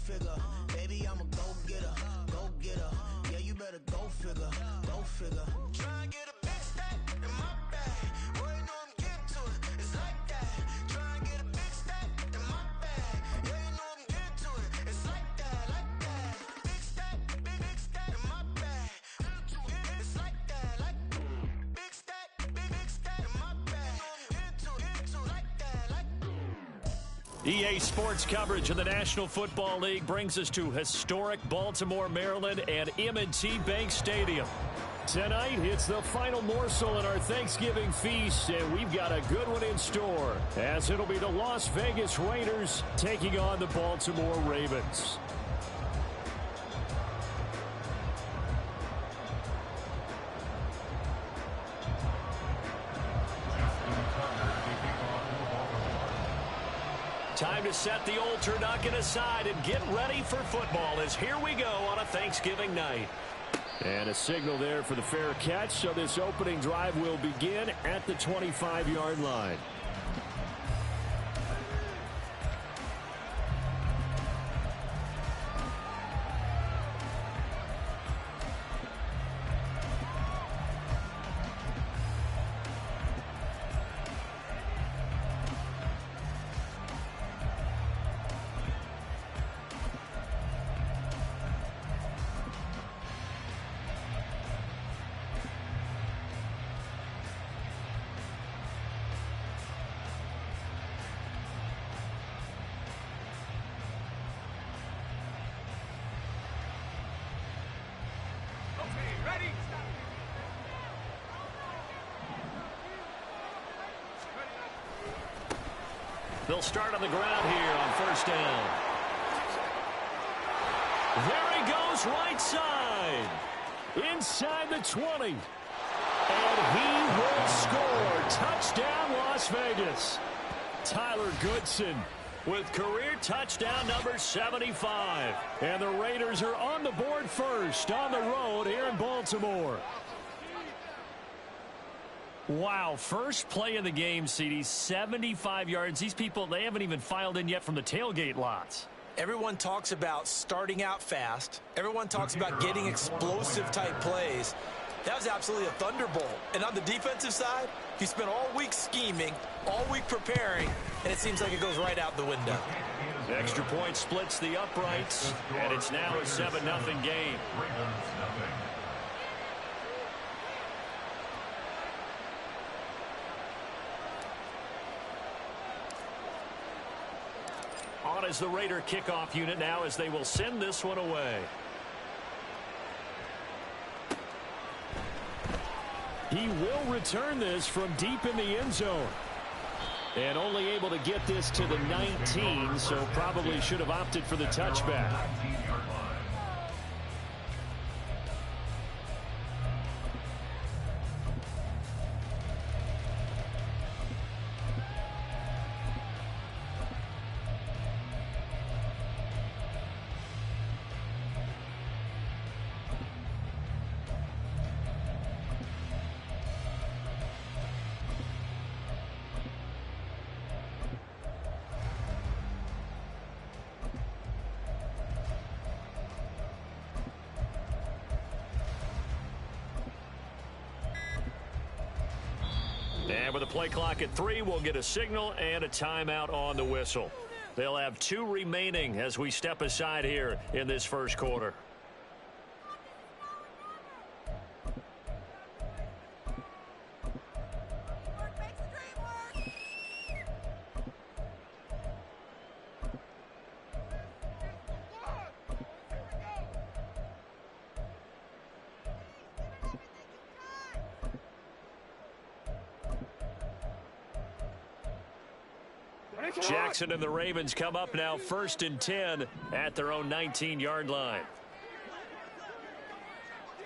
figure. Baby, I'm a go-getter, go-getter. Yeah, you better go figure, go figure. Try and get a big stack in my bag. Boy, you know I'm getting to it. It's like that. Try and get a big stack in my bag. Yeah, you know I'm getting to it. It's like that, like that. Big stack, big stack in my bag. It's like that, like big stack in my bag. Into like that, like. EA Sports coverage of the National Football League brings us to historic Baltimore, Maryland and M&T Bank Stadium. Tonight, it's the final morsel in our Thanksgiving feast, and we've got a good one in store, as it'll be the Las Vegas Raiders taking on the Baltimore Ravens. Time to set the old turducken aside and get ready for football, as here we go on a Thanksgiving night. And a signal there for the fair catch, so this opening drive will begin at the 25-yard line. They'll start on the ground here on first down. There he goes, right side. Inside the 20. And he will score. Touchdown, Las Vegas. Tyler Goodson with career touchdown number 75. And the Raiders are on the board first on the road here in Baltimore. Wow, first play of the game, CD, 75 yards. These people, they haven't even filed in yet from the tailgate lots. Everyone talks about starting out fast. Everyone talks about getting explosive-type plays. That was absolutely a thunderbolt. And on the defensive side, he spent all week scheming, all week preparing, and it seems like it goes right out the window. The extra point splits the uprights, and it's now a 7-0 game. On as the Raider kickoff unit now, as they will send this one away. He will return this from deep in the end zone. And only able to get this to the 19, so probably should have opted for the touchback. And with the play clock at 3, we'll get a signal and a timeout on the whistle. They'll have 2 remaining as we step aside here in this first quarter. Jackson and the Ravens come up now 1st and 10 at their own 19-yard line.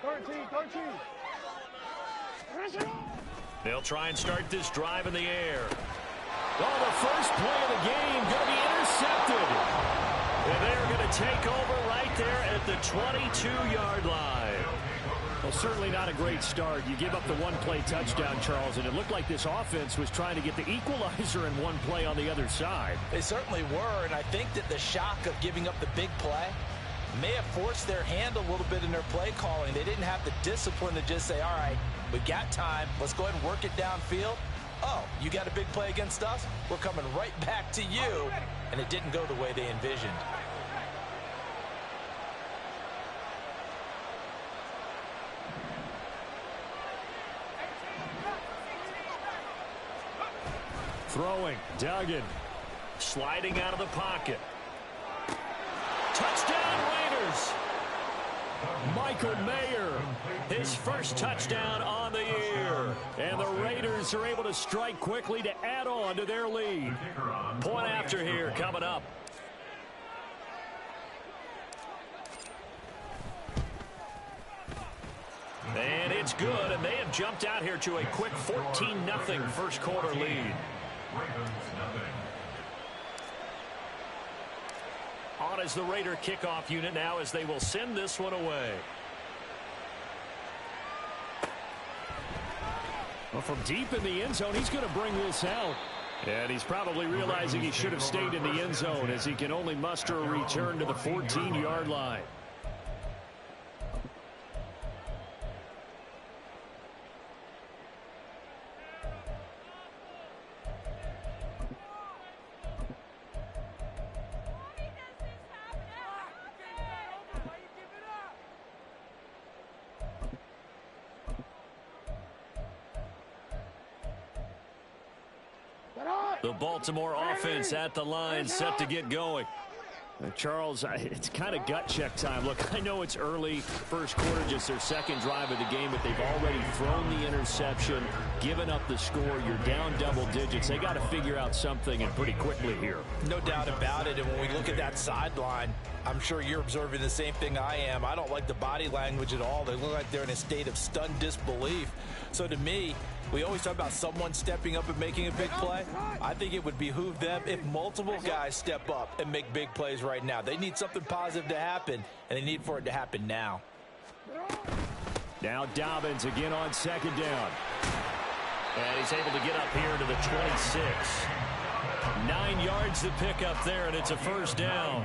13. They'll try and start this drive in the air. Oh, the first play of the game going to be intercepted. And they're going to take over right there at the 22-yard line. Well, certainly not a great start. You give up the one-play touchdown, Charles, and it looked like this offense was trying to get the equalizer in one play on the other side. They certainly were, and I think that the shock of giving up the big play may have forced their hand a little bit in their play calling. They didn't have the discipline to just say, all right, we've got time. Let's go ahead and work it downfield. Oh, you got a big play against us? We're coming right back to you. And it didn't go the way they envisioned. Throwing, Duggan, sliding out of the pocket. Touchdown, Raiders! Michael Mayer, his first touchdown on the year. And the Raiders are able to strike quickly to add on to their lead. Point after here coming up. And it's good, and they have jumped out here to a quick 14-0 first quarter lead. On as the Raider kickoff unit now as they will send this one away. Well, from deep in the end zone, he's going to bring this out. And he's probably realizing he should have stayed in the end zone as he can only muster a return to the 14-yard line. The Baltimore offense at the line, set to get going. Charles, it's kind of gut check time. Look, I know it's early, first quarter, just their second drive of the game, but they've already thrown the interception, given up the score. You're down double digits. They got to figure out something, and pretty quickly here. No doubt about it, and when we look at that sideline, I'm sure you're observing the same thing I am. I don't like the body language at all. They look like they're in a state of stunned disbelief. So to me, we always talk about someone stepping up and making a big play. I think it would behoove them if multiple guys step up and make big plays right now. They need something positive to happen, and they need for it to happen now. Now Dobbins again on second down. And he's able to get up here to the 26. 9 yards to pick up there, and it's a first down.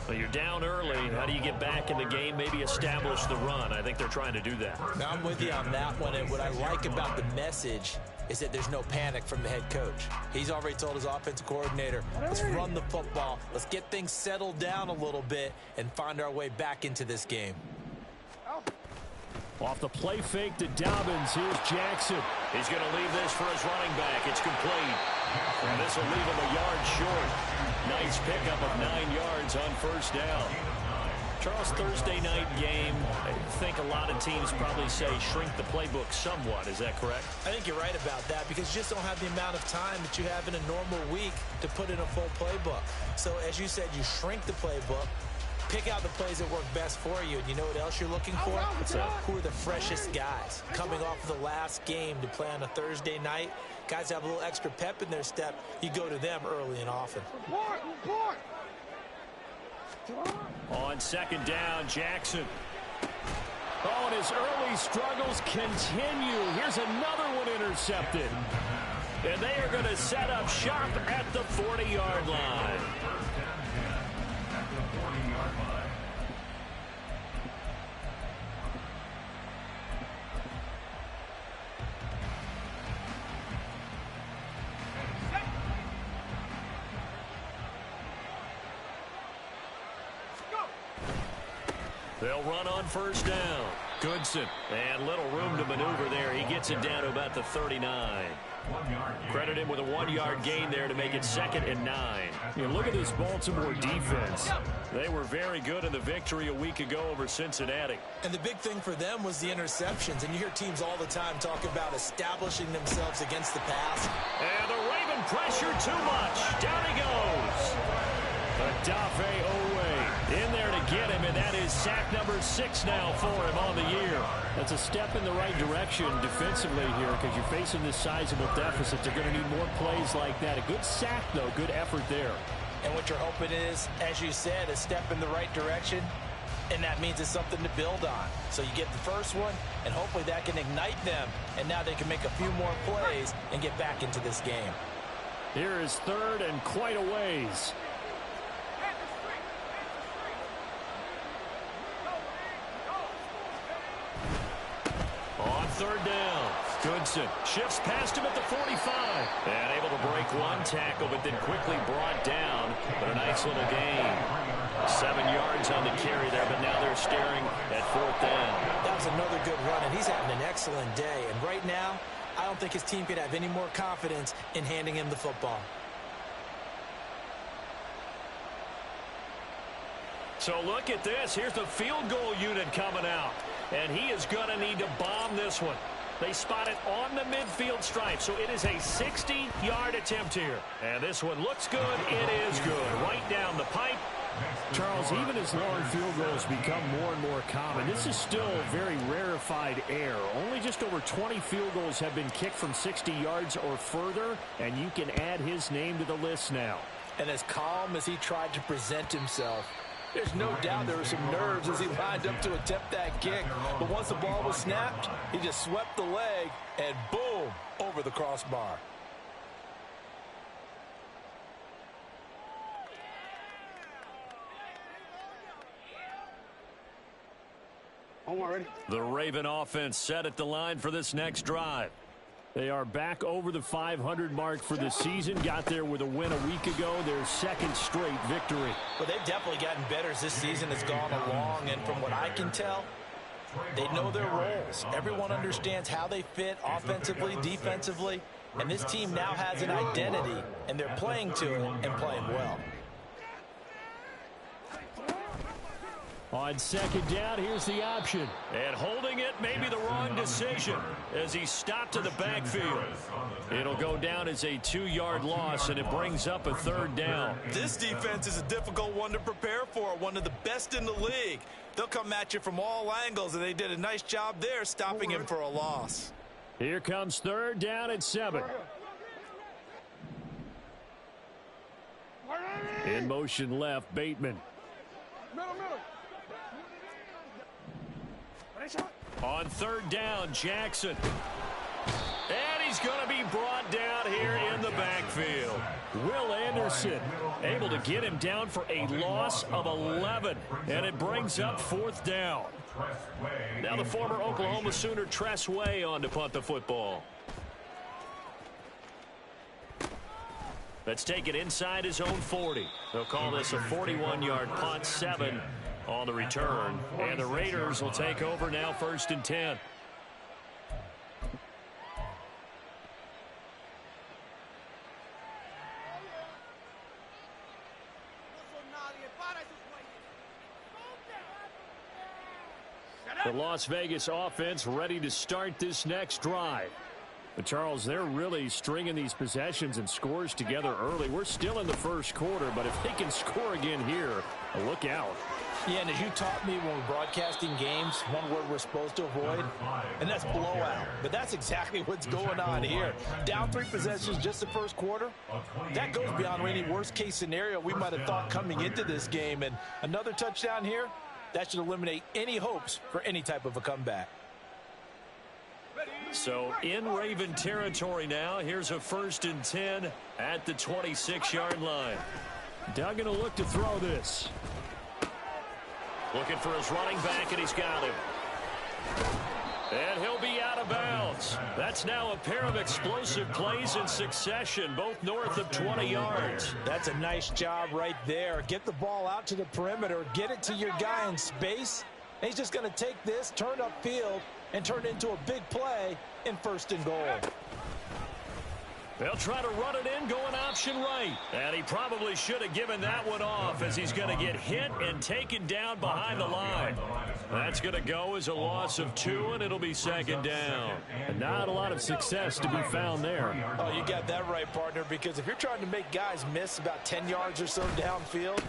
Well, you're down early. How do you get back in the game, maybe establish the run? I think they're trying to do that. Now, I'm with you on that one, and what I like about the message is that there's no panic from the head coach. He's already told his offensive coordinator, let's run the football, let's get things settled down a little bit and find our way back into this game. Off the play fake to Dobbins, here's Jackson. He's going to leave this for his running back. It's complete. And this will leave him a yard short. Nice pickup of 9 yards on first down. Charles, Thursday night game, I think a lot of teams probably say shrink the playbook somewhat. Is that correct? I think you're right about that because you just don't have the amount of time that you have in a normal week to put in a full playbook. So as you said, you shrink the playbook. Pick out the plays that work best for you. And you know what else you're looking for? Who are the freshest guys? Coming off of the last game to play on a Thursday night, guys have a little extra pep in their step. You go to them early and often. On second down, Jackson. Oh, and his early struggles continue. Here's another one intercepted. And they are going to set up shop at the 40-yard line. They'll run on first down. Goodson. And little room to maneuver there. He gets it down to about the 39. Credit him with a 1-yard gain there to make it 2nd and 9. You look at this Baltimore defense. They were very good in the victory a week ago over Cincinnati. And the big thing for them was the interceptions. And you hear teams all the time talk about establishing themselves against the pass. And the Raven pressure too much. Down he goes. Adafe Owe in there to get him, and that is sack number 6 now for him on the year. That's a step in the right direction defensively here because you're facing this sizable deficit. They're going to need more plays like that. A good sack, though. Good effort there. And what you're hoping is, as you said, a step in the right direction. and that means it's something to build on. So you get the first one, and hopefully that can ignite them, and now they can make a few more plays and get back into this game. Here is third and quite a ways. On third down, Goodson shifts past him at the 45. And able to break one tackle, but then quickly brought down. But a nice little gain. 7 yards on the carry there, but now they're staring at fourth down. That was another good run, and he's having an excellent day. And right now, I don't think his team could have any more confidence in handing him the football. So look at this. Here's the field goal unit coming out. And he is going to need to bomb this one. They spot it on the midfield stripe, so it is a 60-yard attempt here. And this one looks good. It is good. Right down the pipe. Charles, even as long field goals become more and more common, this is still a very rarefied air. Only just over 20 field goals have been kicked from 60 yards or further, and you can add his name to the list now. And as calm as he tried to present himself, there's no doubt there were some nerves as he lined up to attempt that kick. But once the ball was snapped, he just swept the leg, and boom, over the crossbar. The Raven offense set at the line for this next drive. They are back over the 500 mark for the season. Got there with a win a week ago. Their second straight victory. Well, they've definitely gotten better as this season has gone along. And from what I can tell, they know their roles. Everyone understands how they fit offensively, defensively. And this team now has an identity, and they're playing to it and playing well. On second down, here's the option. And holding it may be the wrong decision as he stopped to the backfield. It'll go down as a 2-yard loss, and it brings up a third down. This defense is a difficult one to prepare for, one of the best in the league. They'll come at you from all angles, and they did a nice job there stopping him for a loss. Here comes third down and 7. In motion left, Bateman. On third down, Jackson. And he's going to be brought down here in the backfield. Will Anderson able to get him down for a loss of 11. And it brings up fourth down. Now the former Oklahoma Sooner Tress Way on to punt the football. Let's take it inside his own 40. They'll call this a 41-yard punt, 7 on the return. And the Raiders will take over now, 1st and 10. The Las Vegas offense ready to start this next drive. But Charles, they're really stringing these possessions and scores together early. We're still in the first quarter, but if they can score again here, look out. Yeah, and as you taught me when we're broadcasting games, one word we're supposed to avoid, and that's blowout. But that's exactly what's going on here. Down 3 possessions just the first quarter. That goes beyond any worst-case scenario we might have thought coming into this game. And another touchdown here, that should eliminate any hopes for any type of a comeback. So in Raven territory now. Here's a 1st and 10 at the 26-yard line. Duggan will look to throw this. Looking for his running back, and he's got him. And he'll be out of bounds. That's now a pair of explosive plays in succession, both north of 20 yards. That's a nice job right there. Get the ball out to the perimeter, get it to your guy in space. And he's just going to take this, turn upfield, and turn it into a big play in 1st and goal. They'll try to run it in, going option right. And he probably should have given that one off as he's going to get hit and taken down behind the line. That's going to go as a loss of 2, and it'll be 2nd down. And not a lot of success to be found there. Oh, you got that right, partner, because if you're trying to make guys miss about 10 yards or so downfield,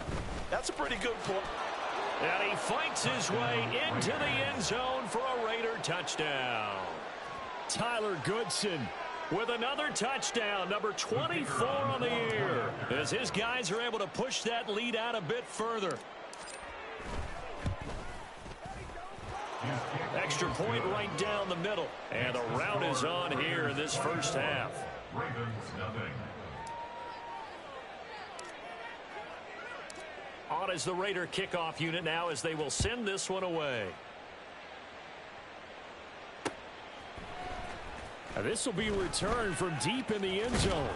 that's a pretty good point. And he fights his way into the end zone for a Raider touchdown. Tyler Goodson with another touchdown, number 24 on the year, as his guys are able to push that lead out a bit further. Extra point right down the middle. And the rout is on here in this first half. On is the Raider kickoff unit now as they will send this one away. This will be returned from deep in the end zone.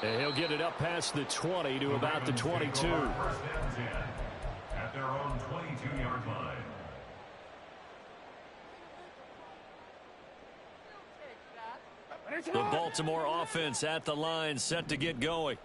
And he'll get it up past the 20 to about the 22. At their own 22-yard line. The Baltimore offense at the line, set to get going.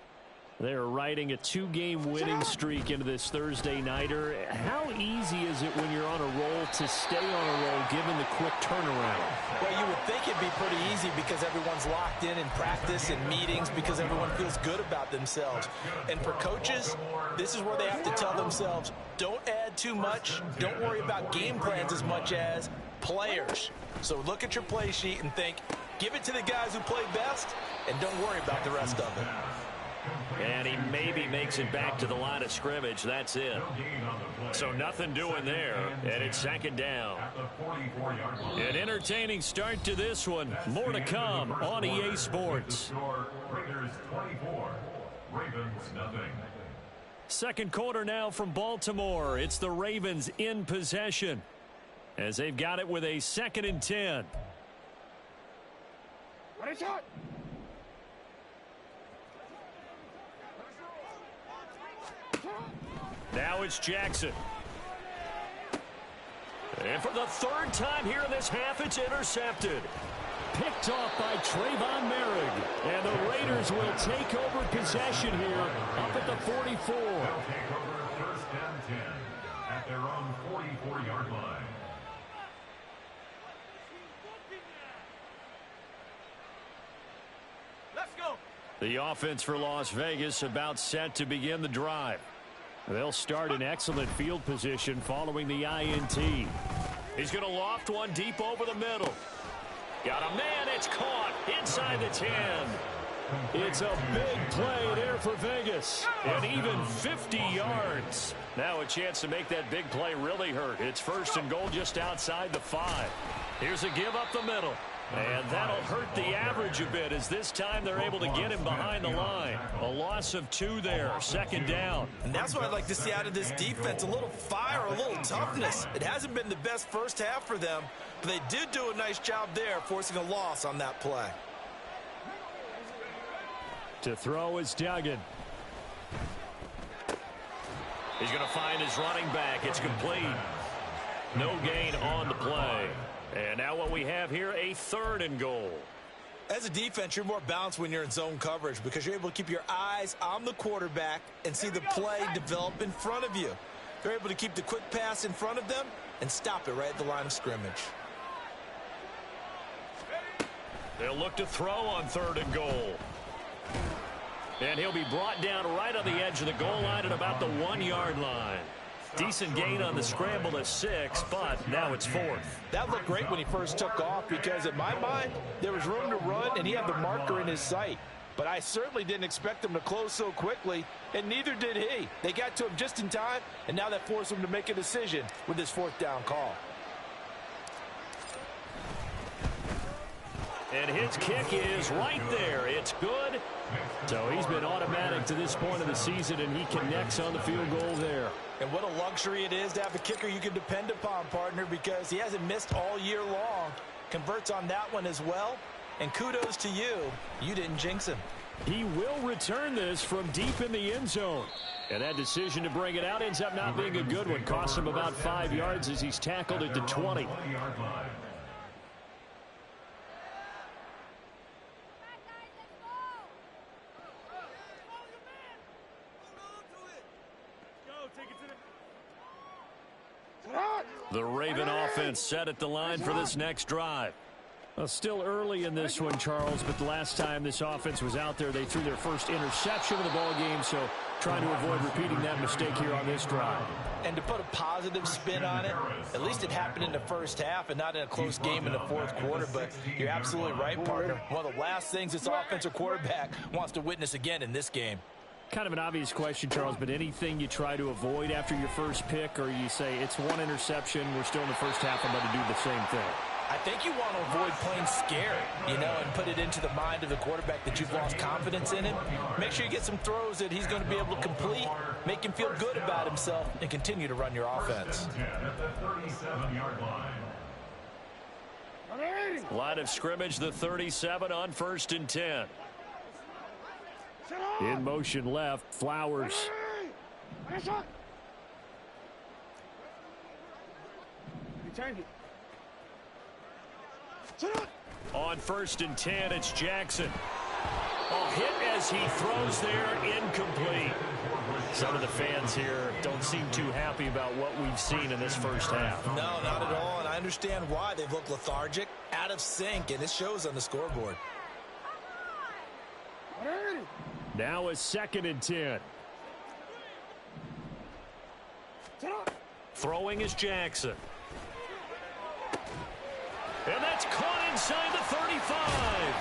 They're riding a 2-game winning streak into this Thursday nighter. How easy is it when you're on a roll to stay on a roll given the quick turnaround? Well, you would think it'd be pretty easy because everyone's locked in practice and meetings because everyone feels good about themselves. And for coaches, this is where they have to tell themselves, don't add too much. Don't worry about game plans as much as players. So look at your play sheet and think, give it to the guys who play best and don't worry about the rest of it. And he maybe makes it back to the line of scrimmage. That's it. So nothing doing there. And it's second down. An entertaining start to this one. More to come on EA Sports. Second quarter now from Baltimore. It's the Ravens in possession as they've got it with a 2nd and 10. Now it's Jackson. And for the 3rd time here in this half, it's intercepted. Picked off by Trayvon Merrick. And the Raiders will take over possession here up at the 44. They'll take over 1st and 10 at their own 44-yard line. Let's go. The offense for Las Vegas about set to begin the drive. They'll start in excellent field position following the INT. He's going to loft one deep over the middle. Got a man. It's caught inside the 10. It's a big play there for Vegas. And even 50 yards. Now a chance to make that big play really hurt. It's 1st and goal just outside the 5. Here's a give up the middle. And that'll hurt the average a bit as this time they're able to get him behind the line. A loss of 2 there, 2nd down. And that's what I'd like to see out of this defense, a little fire, a little toughness. It hasn't been the best first half for them, but they did do a nice job there forcing a loss on that play. To throw is Duggan. He's going to find his running back. It's complete. No gain on the play. And now what we have here, a 3rd and goal. As a defense, you're more balanced when you're in zone coverage because you're able to keep your eyes on the quarterback and see the play develop in front of you. They're able to keep the quick pass in front of them and stop it right at the line of scrimmage. They'll look to throw on 3rd and goal. And he'll be brought down right on the edge of the goal line at about the 1-yard line. Decent gain on the scramble at 6, but now it's 4th. That looked great when he first took off because in my mind, there was room to run and he had the marker in his sight. But I certainly didn't expect him to close so quickly, and neither did he. They got to him just in time, and now that forced him to make a decision with his 4th down call. And his kick is right there. It's good. So he's been automatic to this point of the season, and he connects on the field goal there. And what a luxury it is to have a kicker you can depend upon, partner, because he hasn't missed all year long. Converts on that one as well. And kudos to you. You didn't jinx him. He will return this from deep in the end zone. And that decision to bring it out ends up not being a good one. Costs him about 5 yards as he's tackled at the 20. The Raven offense set at the line for this next drive. Well, still early in this one, Charles, but the last time this offense was out there, they threw their first interception of the ball game, so trying to avoid repeating that mistake here on this drive. And to put a positive spin on it, at least it happened in the first half and not in a close game in the 4th quarter, but you're absolutely right, partner. One of the last things this offensive quarterback wants to witness again in this game. Kind of an obvious question, Charles, but anything you try to avoid after your first pick, or you say it's one interception, we're still in the first half, I'm going to do the same thing? I think you want to avoid playing scared, and put it into the mind of the quarterback that you've lost confidence in him. Make sure you get some throws that he's going to be able to complete, make him feel good about himself, and continue to run your offense. At the 37-yard line. Line of scrimmage, the 37 on 1st and 10. In motion left, Flowers. On 1st and 10, it's Jackson. Hit as he throws there, incomplete. Some of the fans here don't seem too happy about what we've seen in this first half. No, not at all, and I understand why. They've looked lethargic, out of sync, and it shows on the scoreboard. Now a 2nd and 10. Throwing is Jackson. And that's caught inside the 35.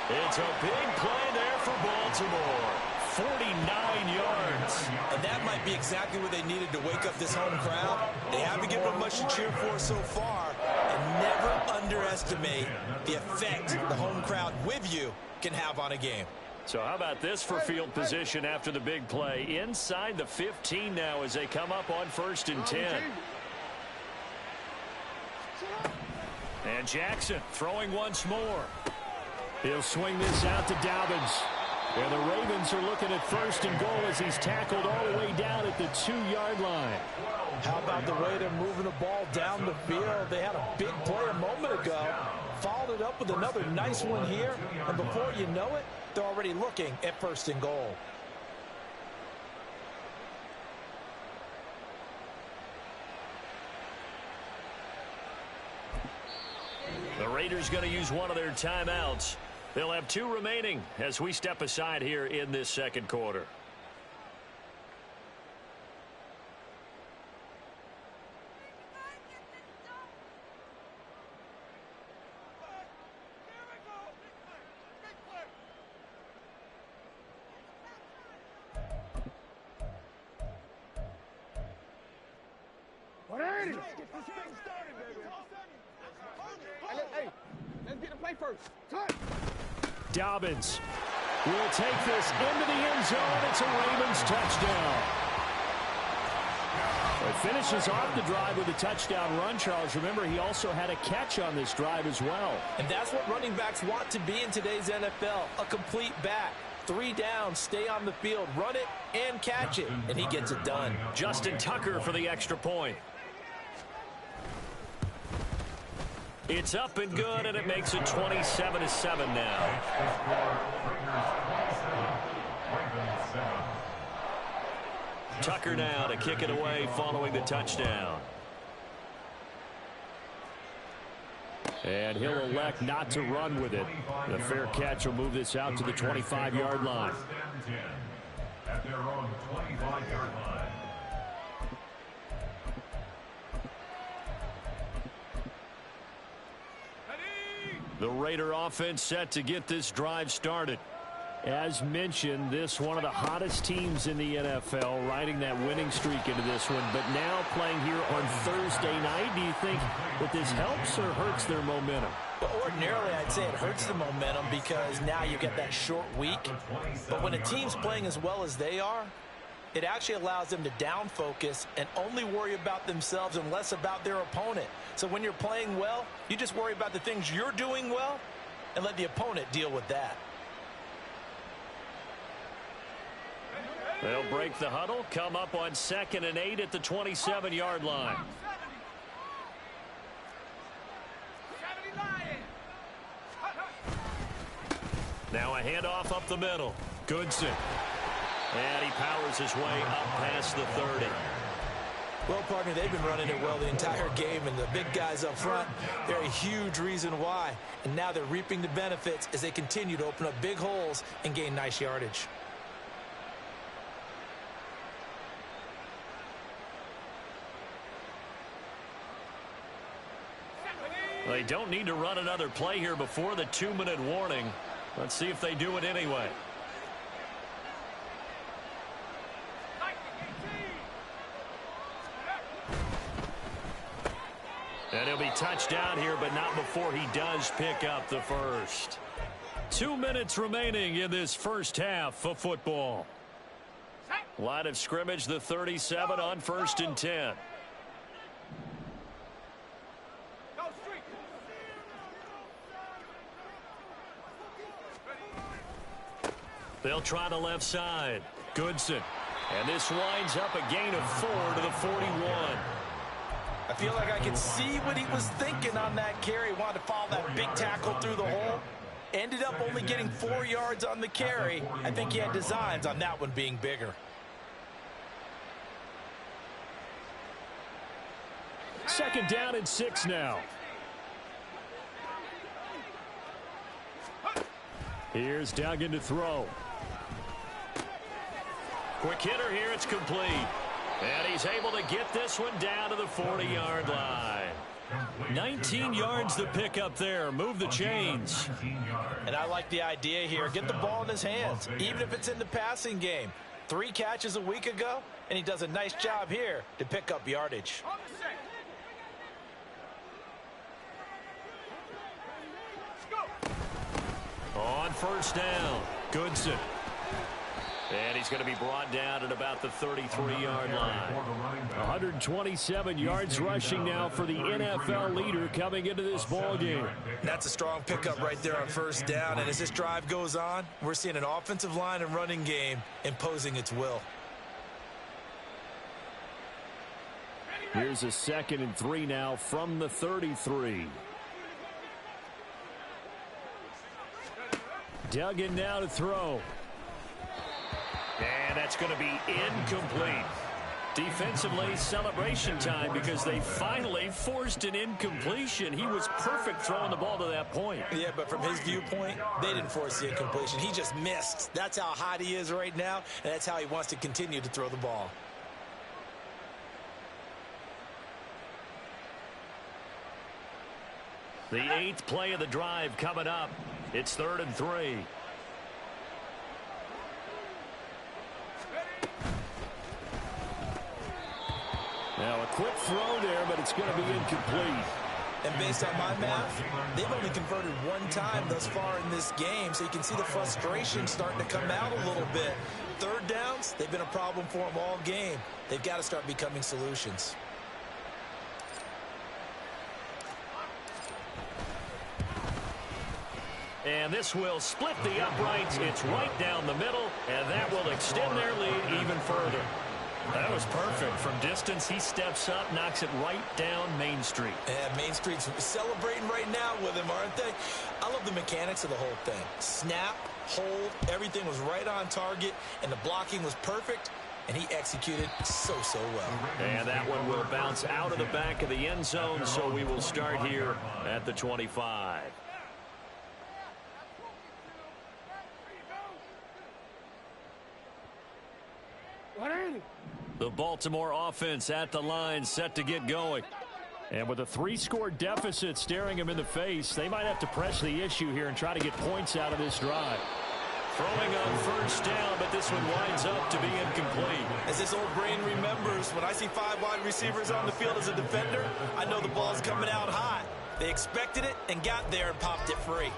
It's a big play there for Baltimore. 49 yards. And that might be exactly what they needed to wake up this home crowd. They haven't given them much to cheer for so far. And never underestimate the effect the home crowd with you can have on a game. So how about this for field position after the big play? Inside the 15 now as they come up on 1st and 10. And Jackson throwing once more. He'll swing this out to Dobbins. And the Ravens are looking at 1st and goal as he's tackled all the way down at the 2-yard line. How about the way they're moving the ball down the field? They had a big play a moment ago. Followed it up with another nice one here. And before you know it, they're already looking at 1st and goal. The Raiders going to use one of their timeouts. They'll have 2 remaining as we step aside here in this second quarter. Dobbins will take this into the end zone. It's a Ravens touchdown. It finishes off the drive with a touchdown run, Charles. Remember, he also had a catch on this drive as well. And that's what running backs want to be in today's NFL, a complete back. 3 down, stay on the field, run it, and catch it. And he gets it done. Justin Tucker for the extra point. It's up and good, and it makes it 27-7 now. Tucker now to kick it away following the touchdown. And he'll elect not to run with it. The fair catch will move this out to the 25-yard line. At their own 25-yard line. The Raider offense set to get this drive started. As mentioned, this one of the hottest teams in the NFL, riding that winning streak into this one, but now playing here on Thursday night. Do you think that this helps or hurts their momentum? Well, ordinarily, I'd say it hurts the momentum because now you get that short week. But when a team's playing as well as they are, it actually allows them to down focus and only worry about themselves and less about their opponent. So when you're playing well, you just worry about the things you're doing well and let the opponent deal with that. They'll break the huddle, come up on 2nd and 8 at the 27-yard line. Now a handoff up the middle. Goodson. And he powers his way up past the 30. Well, partner, they've been running it well the entire game, and the big guys up front, they're a huge reason why. And now they're reaping the benefits as they continue to open up big holes and gain nice yardage. They don't need to run another play here before the 2-minute warning. Let's see if they do it anyway. And he'll be touched down here, but not before he does pick up the first. 2 minutes remaining in this first half of football. Line of scrimmage, the 37 on 1st and 10. They'll try the left side. Goodson. And this winds up a gain of 4 to the 41. I feel like I can see what he was thinking on that carry. Wanted to follow that big tackle through the hole. Ended up only getting 4 yards on the carry. I think he had designs on that one being bigger. Second down and 6 now. Here's Duggan to throw. Quick hitter here. It's complete. And he's able to get this one down to the 40-yard line. 19 yards to pick up there. Move the chains. And I like the idea here. Get the ball in his hands, even if it's in the passing game. 3 catches a week ago, and he does a nice job here to pick up yardage. On first down, Goodson. And he's going to be brought down at about the 33-yard line. 127 yards rushing now for the NFL leader coming into this ball game. That's a strong pickup right there on first down. And as this drive goes on, we're seeing an offensive line and running game imposing its will. Here's a 2nd and 3 now from the 33. Duggan now to throw. And that's going to be incomplete. Defensively, celebration time because they finally forced an incompletion. He was perfect throwing the ball to that point. Yeah, but from his viewpoint, they didn't force the incompletion. He just missed. That's how hot he is right now, and that's how he wants to continue to throw the ball. The 8th play of the drive coming up. It's 3rd and 3. Now a quick throw there, but it's going to be incomplete. And based on my math, they've only converted 1 time thus far in this game, so you can see the frustration starting to come out a little bit. 3rd downs, they've been a problem for them all game. They've got to start becoming solutions. And this will split the uprights. It's right down the middle, and that will extend their lead even further. That was perfect. From distance, he steps up, knocks it right down Main Street. And Main Street's celebrating right now with him, aren't they? I love the mechanics of the whole thing. Snap, hold, everything was right on target, and the blocking was perfect, and he executed so well. And that one will bounce out of the back of the end zone, so we will start here at the 25. The Baltimore offense at the line, set to get going. And with a 3-score deficit staring him in the face, they might have to press the issue here and try to get points out of this drive. Throwing on first down, but this one winds up to be incomplete. As this old brain remembers, when I see 5 wide receivers on the field as a defender, I know the ball's coming out hot. They expected it and got there and popped it free.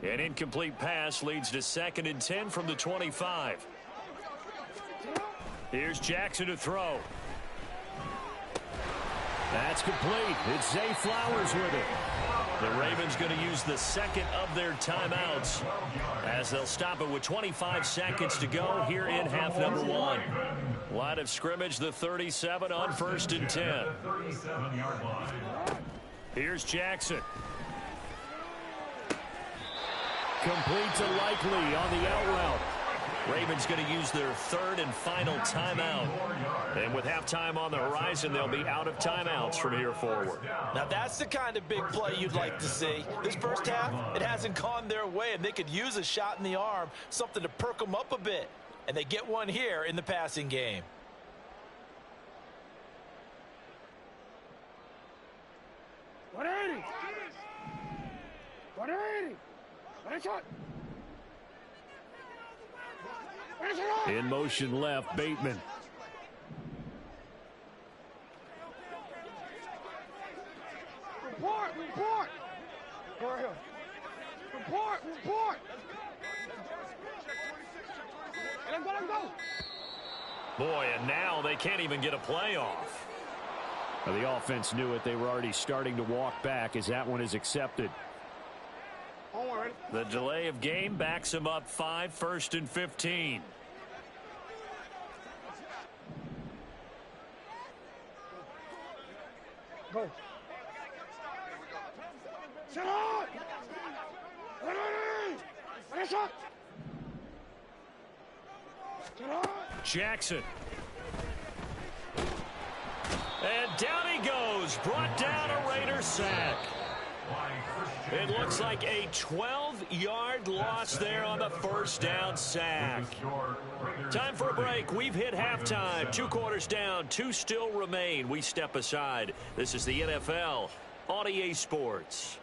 An incomplete pass leads to 2nd and 10 from the 25. Here's Jackson to throw. That's complete. It's Zay Flowers with it. The Ravens going to use the 2nd of their timeouts as they'll stop it with 25 seconds to go here in half number 1. Line of scrimmage, the 37 on 1st and 10. Here's Jackson. Complete to Likely on the out route. Ravens going to use their 3rd and final timeout. And with halftime on the horizon, they'll be out of timeouts from here forward. Now that's the kind of big play you'd like to see. This first half, it hasn't gone their way, and they could use a shot in the arm, something to perk them up a bit. And they get one here in the passing game. In motion left, Bateman. Report! Let's go! Boy, and now they can't even get a play off. Well, the offense knew it. They were already starting to walk back as that one is accepted. The delay of game backs him up 5, 1st and 15. Go. Sit on! Jackson. And down he goes. Brought down a Raider sack. It looks like a 12-yard loss there on the first down sack. Time for a break. We've hit halftime. 2 quarters down. 2 still remain. We step aside. This is the NFL on EA Sports.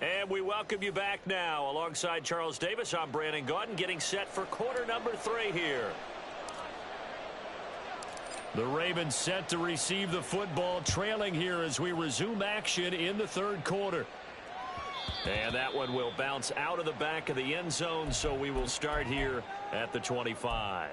And we welcome you back now. Alongside Charles Davis, I'm Brandon Gaudin, getting set for quarter number 3 here. The Ravens set to receive the football, trailing here as we resume action in the 3rd quarter. And that one will bounce out of the back of the end zone, so we will start here at the 25.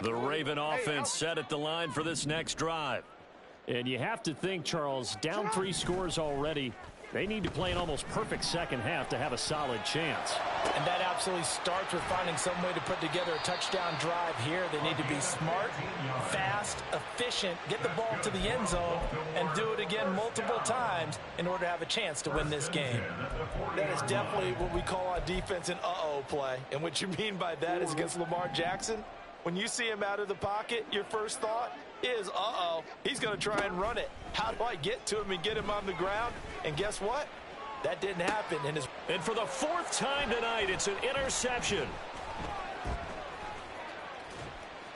The Raven offense set at the line for this next drive. And you have to think, Charles, down 3 scores already. They need to play an almost perfect second half to have a solid chance. And that absolutely starts with finding some way to put together a touchdown drive here. They need to be smart, fast, efficient, get the ball to the end zone, and do it again multiple times in order to have a chance to win this game. That is definitely what we call on defense an uh-oh play. And what you mean by that is against Lamar Jackson, when you see him out of the pocket, your first thought is, uh-oh, he's going to try and run it. How do I get to him and get him on the ground? And guess what? That didn't happen. And for the 4th time tonight, it's an interception.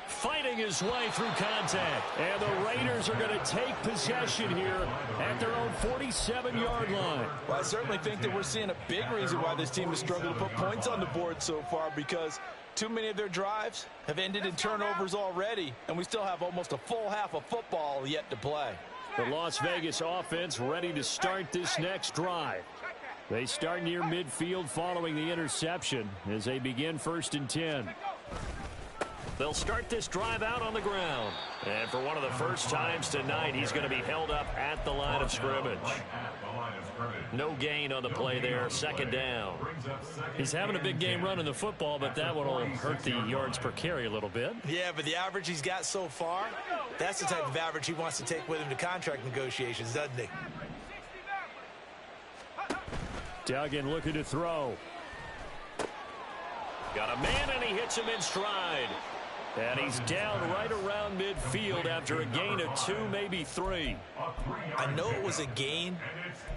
Fighting his way through contact. And the Raiders are going to take possession here at their own 47-yard line. Well, I certainly think that we're seeing a big reason why this team has struggled to put points on the board so far, because too many of their drives have ended in turnovers already, and we still have almost a full half of football yet to play. The Las Vegas offense ready to start this next drive. They start near midfield following the interception as they begin 1st and 10. They'll start this drive out on the ground. And for one of the first times tonight, he's going to be held up at the line of scrimmage. No gain on the play there, 2nd down. He's having a big game running the football, but that one will hurt the yards per carry a little bit. Yeah, but the average he's got so far, that's the type of average he wants to take with him to contract negotiations, doesn't he? Duggan looking to throw. Got a man, and he hits him in stride. And he's down right around midfield after a gain of 2, maybe 3. I know it was a gain,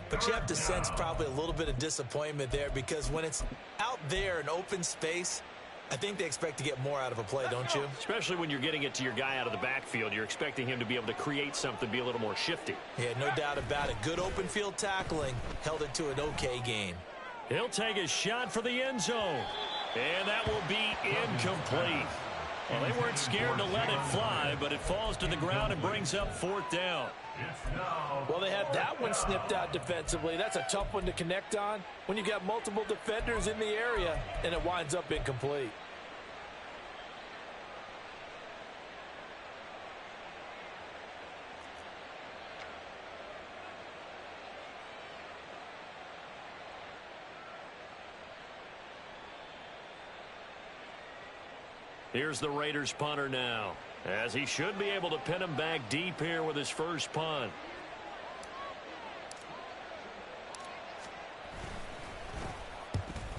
but you have to sense probably a little bit of disappointment there, because when it's out there in open space, I think they expect to get more out of a play, don't you? Especially when you're getting it to your guy out of the backfield. You're expecting him to be able to create something, be a little more shifty. Yeah, no doubt about it. Good open field tackling held it to an okay gain. He'll take a shot for the end zone. And that will be incomplete. Well, they weren't scared to let it fly, but it falls to the ground and brings up 4th down. Well, they had that one snipped out defensively. That's a tough one to connect on when you've got multiple defenders in the area, and it winds up incomplete. Here's the Raiders punter now, as he should be able to pin him back deep here with his first punt.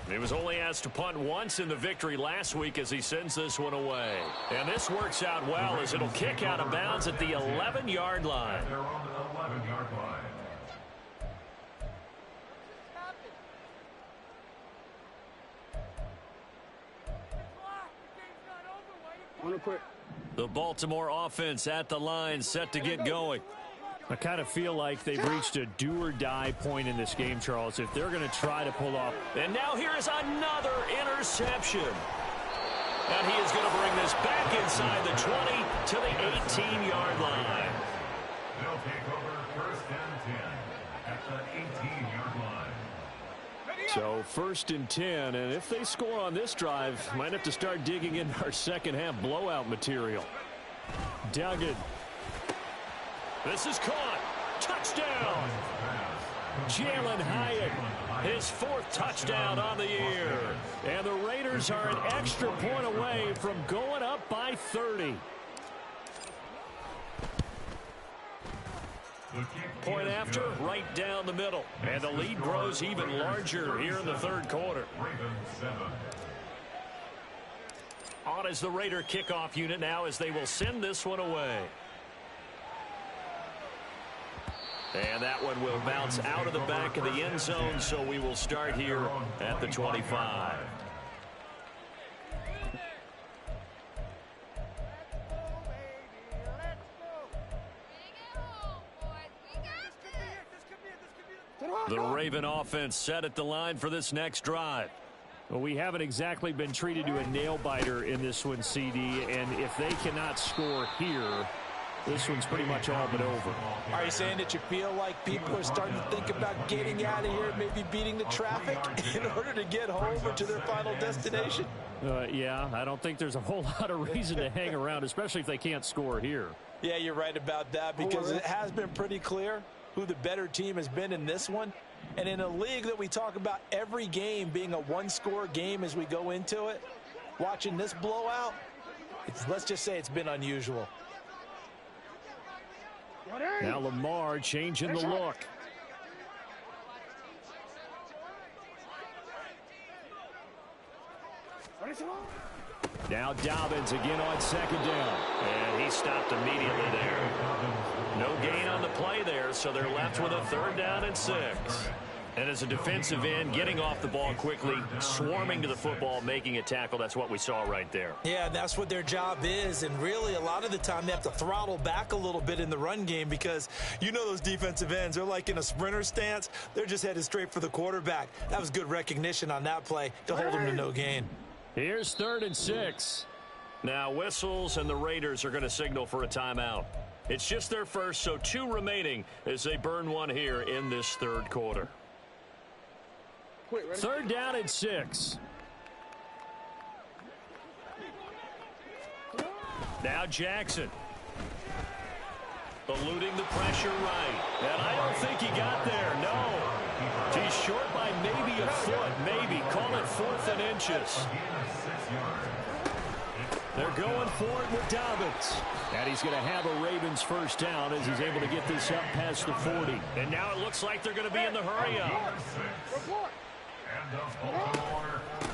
He was only asked to punt once in the victory last week as he sends this one away. And this works out well as it'll kick out of bounds at the 11-yard line. They're on the 11-yard line. The Baltimore offense at the line, set to get going. I kind of feel like they've reached a do-or-die point in this game, Charles, if they're going to try to pull off. And now here is another interception. And he is going to bring this back inside the 20 to the 18-yard line. They'll take over first and 10 at the 18-yard line. So first and 10, and if they score on this drive, might have to start digging in our second-half blowout material. Duggan. This is caught. Touchdown. Jalen Hyatt, his fourth touchdown on the year. And the Raiders are an extra point away from going up by 30. Point after, right down the middle. And the lead grows even larger here in the third quarter. On is the Raider kickoff unit now as they will send this one away. And that one will bounce out of the back of the end zone, so we will start here at the 25. The Raven offense set at the line for this next drive. Well, we haven't exactly been treated to a nail-biter in this one, CD, and if they cannot score here, this one's pretty much all but over. Are you saying that you feel like people are starting to think about getting out of here, maybe beating the traffic in order to get home or to their final destination? Yeah, I don't think there's a whole lot of reason to hang around, especially if they can't score here. Yeah, you're right about that because it has been pretty clear who the better team has been in this one. And in a league that we talk about every game being a one-score game as we go into it, watching this blowout, let's just say it's been unusual. Now Lamar changing the look. Now Dobbins again on second down. And he stopped immediately there. No gain on the play there, so they're left with a 3rd down and 6. And as a defensive end, getting off the ball quickly, swarming to the football, making a tackle, that's what we saw right there. Yeah, that's what their job is. And really, a lot of the time, they have to throttle back a little bit in the run game because you know those defensive ends, they're like in a sprinter stance. They're just headed straight for the quarterback. That was good recognition on that play to hold them to no gain. Here's 3rd and 6. Now whistles, and the Raiders are going to signal for a timeout. It's just their first, so 2 remaining as they burn one here in this third quarter. 3rd down and 6. Now Jackson. Eluding the pressure right. And I don't think he got there, no. He's short by maybe a foot, maybe. Call it 4th and inches. They're going for it with Dobbins. And he's going to have a Ravens first down as he's able to get this up past the 40. And now it looks like they're going to be in the hurry-up.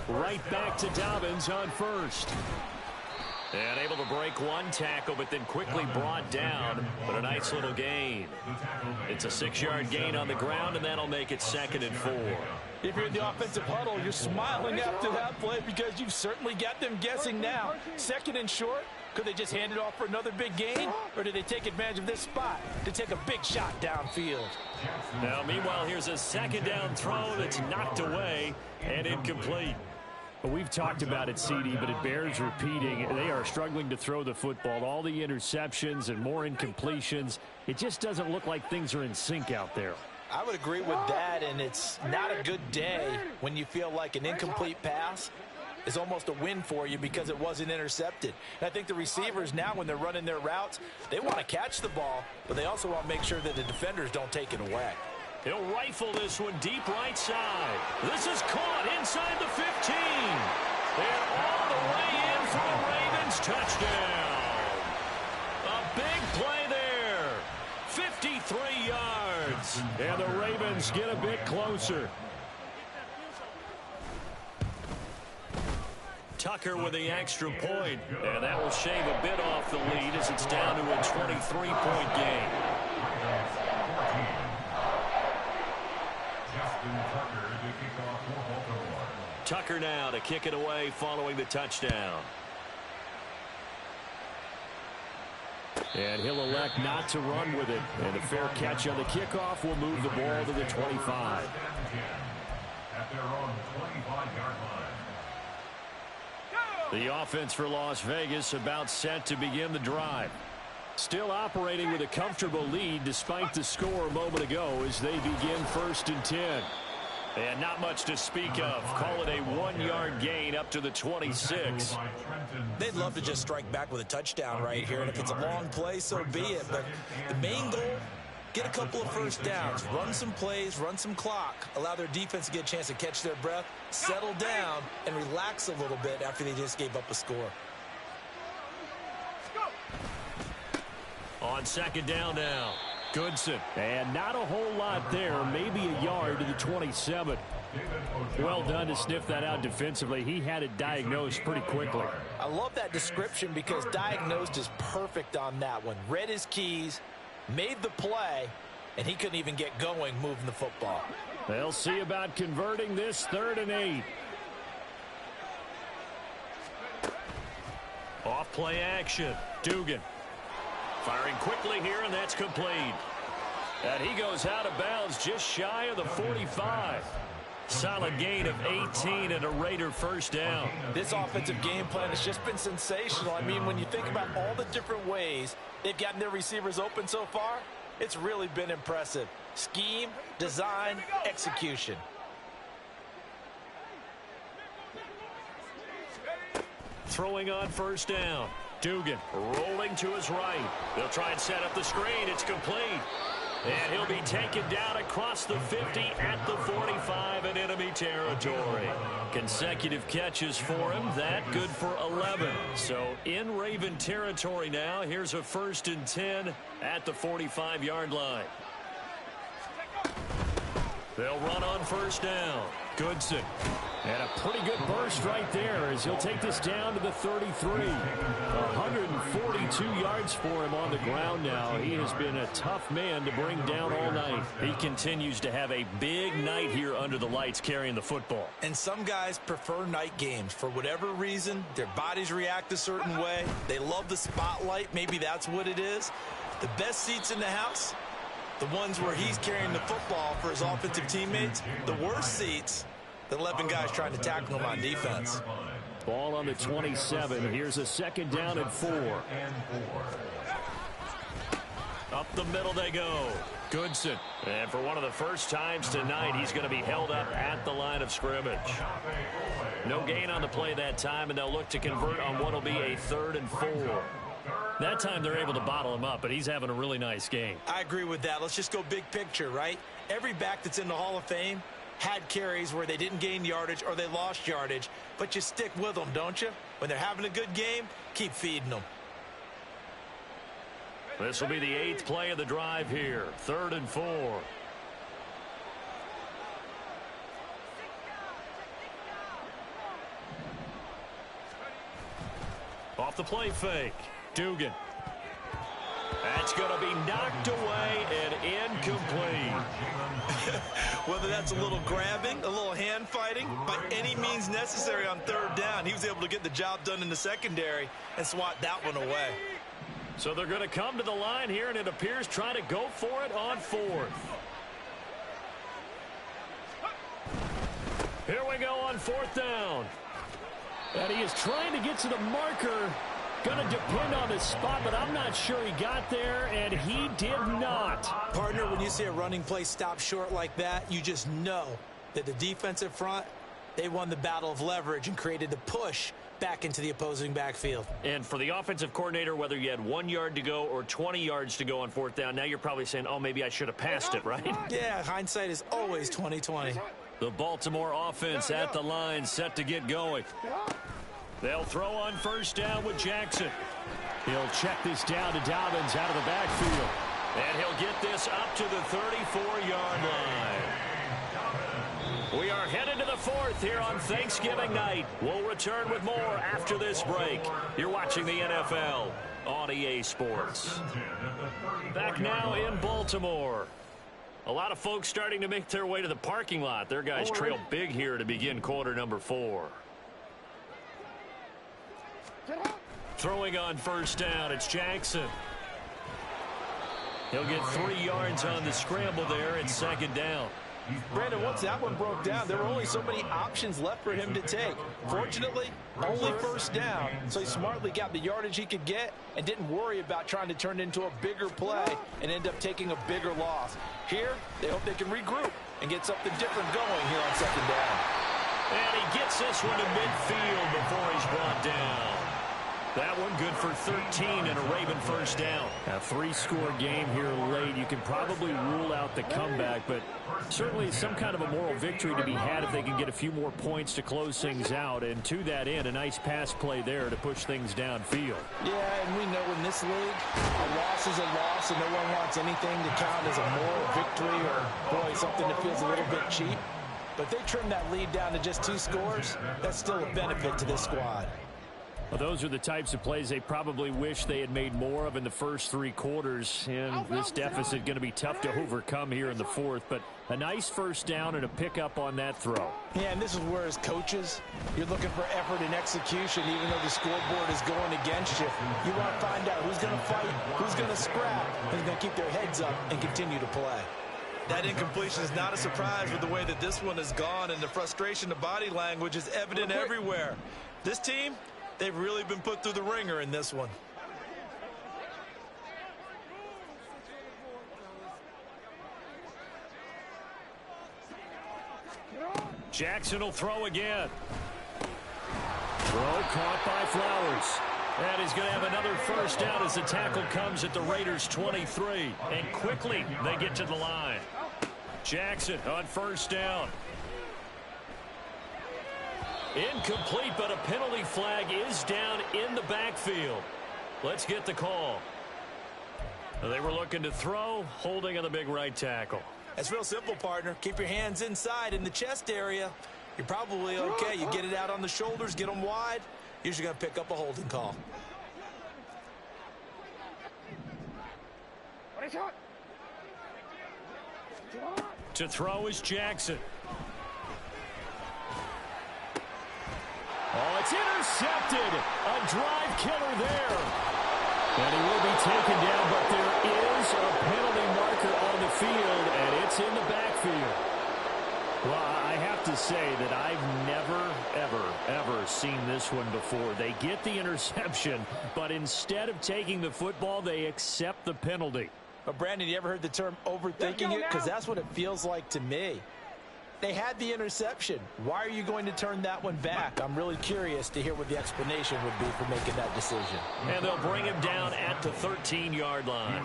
Right back to Dobbins on first. And able to break one tackle, but then quickly brought down. But a nice little gain. It's a 6-yard gain on the ground, and that'll make it 2nd and 4. If you're in the offensive huddle, you're smiling after that play because you've certainly got them guessing now. 2nd and short, could they just hand it off for another big gain? Or did they take advantage of this spot to take a big shot downfield? Now, meanwhile, here's a 2nd down throw that's knocked away and incomplete. Well, we've talked about it, CD, but it bears repeating. They are struggling to throw the football. All the interceptions and more incompletions. It just doesn't look like things are in sync out there. I would agree with that, and it's not a good day when you feel like an incomplete pass is almost a win for you because it wasn't intercepted. And I think the receivers now, when they're running their routes, they want to catch the ball, but they also want to make sure that the defenders don't take it away. He'll rifle this one deep right side. This is caught inside the 15. And all the way in for the Ravens. Touchdown. A big play there. 53 yards. And the Ravens get a bit closer. Tucker with the extra point, and that will shave a bit off the lead as it's down to a 23-point game. Tucker now to kick it away following the touchdown. And he'll elect not to run with it. And a fair catch on the kickoff will move the ball to the 25. At their own 25-yard line. The offense for Las Vegas about set to begin the drive. Still operating with a comfortable lead despite the score a moment ago as they begin 1st and 10. And not much to speak of. Call it a 1-yard gain up to the 26. They'd love to just strike back with a touchdown right here. And if it's a long play, so be it. But the main goal, get a couple of first downs. Run some plays, run some clock. Allow their defense to get a chance to catch their breath, settle down, and relax a little bit after they just gave up a score. On 2nd down now. Goodson. And not a whole lot there. Maybe a yard to the 27. Well done to sniff that out defensively. He had it diagnosed pretty quickly. I love that description because diagnosed is perfect on that one. Read his keys, made the play, and he couldn't even get going moving the football. They'll see about converting this 3rd and 8. Off play action. Dugan. Firing quickly here, and that's complete. And he goes out of bounds just shy of the 45. Solid gain of 18 and a Raider first down. This offensive game plan has just been sensational. I mean, when you think about all the different ways they've gotten their receivers open so far, it's really been impressive. Scheme, design, execution. Throwing on 1st down. Dugan rolling to his right. They'll try and set up the screen. It's complete. And he'll be taken down across the 50 at the 45 in enemy territory. Consecutive catches for him. That good for 11. So in Raven territory now. Here's a 1st and 10 at the 45-yard line. They'll run on 1st down. Goodson. And a pretty good burst right there as he'll take this down to the 33. 142 yards for him on the ground now. He has been a tough man to bring down all night. He continues to have a big night here under the lights carrying the football. And some guys prefer night games. For whatever reason, their bodies react a certain way. They love the spotlight. Maybe that's what it is. The best seats in the house, the ones where he's carrying the football for his offensive teammates. The worst seats, the 11 guys trying to tackle him on defense. Ball on the 27. Here's a 2nd down and 4. Up the middle they go. Goodson. And for one of the first times tonight, he's going to be held up at the line of scrimmage. No gain on the play that time, and they'll look to convert on what will be a 3rd and 4. That time they're able to bottle him up, but he's having a really nice game. I agree with that. Let's just go big picture, right? Every back that's in the Hall of Fame had carries where they didn't gain yardage or they lost yardage, but you stick with them, don't you? When they're having a good game, keep feeding them. This will be the 8th play of the drive here. 3rd and 4. Off the play fake. Dugan. That's going to be knocked away and incomplete. Whether that's a little grabbing, a little hand fighting, by any means necessary on 3rd down, he was able to get the job done in the secondary and swat that one away. So they're going to come to the line here, and it appears trying to go for it on 4th. Here we go on 4th down. And he is trying to get to the marker. Going to depend on the spot, but I'm not sure he got there, and he did not. Partner, when you see a running play stop short like that, you just know that the defensive front, they won the battle of leverage and created the push back into the opposing backfield. And for the offensive coordinator, whether you had 1 yard to go or 20 yards to go on 4th down, now you're probably saying, oh, maybe I should have passed it, right? Yeah, hindsight is always 20/20. The Baltimore offense at the line set to get going. They'll throw on 1st down with Jackson. He'll check this down to Dobbins out of the backfield. And he'll get this up to the 34-yard line. We are headed to the 4th here on Thanksgiving night. We'll return with more after this break. You're watching the NFL on EA Sports. Back now in Baltimore. A lot of folks starting to make their way to the parking lot. Their guys trail big here to begin quarter number 4. Throwing on first down, it's Jackson. He'll get 3 yards on the scramble there. It's 2nd down. Brandon, once that one broke down, there were only so many options left for him to take. Fortunately, only first down, so he smartly got the yardage he could get and didn't worry about trying to turn it into a bigger play and end up taking a bigger loss. Here, they hope they can regroup and get something different going here on 2nd down. And he gets this one to midfield before he's brought down. That one good for 13 and a Raven first down. A 3-score game here late. You can probably rule out the comeback, but certainly some kind of a moral victory to be had if they can get a few more points to close things out. And to that end, a nice pass play there to push things downfield. Yeah, and we know in this league, a loss is a loss, and no one wants anything to count as a moral victory or, boy, something that feels a little bit cheap. But if they trim that lead down to just 2 scores, that's still a benefit to this squad. Well, those are the types of plays they probably wish they had made more of in the first 3 quarters. And this deficit going to be tough to overcome here in the 4th. But a nice first down and a pickup on that throw. Yeah, and this is where, as coaches, you're looking for effort and execution, even though the scoreboard is going against you. You want to find out who's going to fight, who's going to scrap, who's going to keep their heads up and continue to play. That incompletion is not a surprise with the way that this one has gone, and the frustration, the body language is evident everywhere. This team, they've really been put through the ringer in this one. Jackson will throw again. Throw caught by Flowers. And he's going to have another first down as the tackle comes at the Raiders' 23. And quickly they get to the line. Jackson on first down. Incomplete, but a penalty flag is down in the backfield. Let's get the call. They were looking to throw, holding on the big right tackle. That's real simple, partner. Keep your hands inside in the chest area. You're probably okay. You get it out on the shoulders, get them wide. Usually going to pick up a holding call. To throw is Jackson. Oh, it's intercepted. A drive killer there. And he will be taken down, but there is a penalty marker on the field, and it's in the backfield. Well, I have to say that I've never, ever seen this one before. They get the interception, but instead of taking the football, they accept the penalty. But, Brandon, you ever heard the term overthinking it? Because that's what it feels like to me. They had the interception. Why are you going to turn that one back? I'm really curious to hear what the explanation would be for making that decision. And they'll bring him down at the 13-yard line.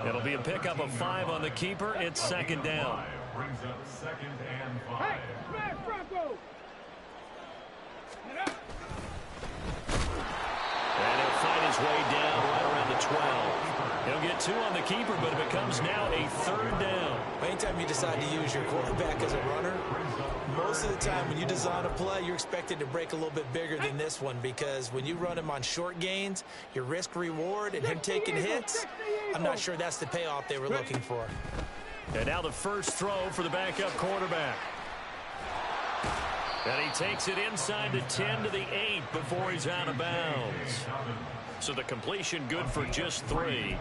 It'll be a pickup of 5 on the keeper. It's 2nd down. Brings up 2nd and 5. Hey, smash Bronco! And he'll find his way down right around the 12. He'll get 2 on the keeper, but it becomes now a 3rd down. Anytime you decide to use your quarterback as a runner, most of the time when you design a play, you're expected to break a little bit bigger than this one, because when you run him on short gains, your risk-reward and him taking hits, I'm not sure that's the payoff they were looking for. And now the first throw for the backup quarterback. And he takes it inside the 10 to the 8 before he's out of bounds. So the completion good for just 3.